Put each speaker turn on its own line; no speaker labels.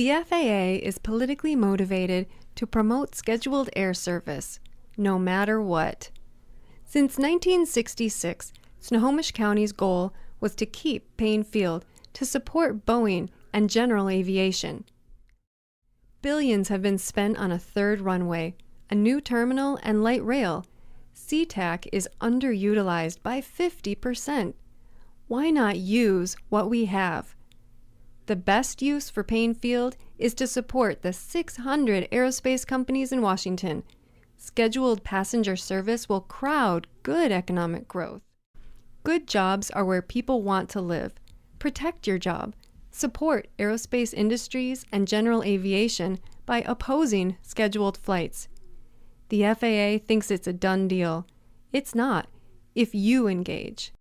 The FAA is politically motivated to promote scheduled air service, no matter what. Since 1966, Snohomish County's goal was to keep Payne Field to support Boeing and general aviation. Billions have been spent on a third runway, a new terminal, and light rail. SeaTac is underutilized by 50%. Why not use what we have? The best use for Payne Field is to support the 600 aerospace companies in Washington. Scheduled passenger service will crowd good economic growth. Good jobs are where people want to live. Protect your job. Support aerospace industries and general aviation by opposing scheduled flights. The FAA thinks it's a done deal. It's not, if you engage.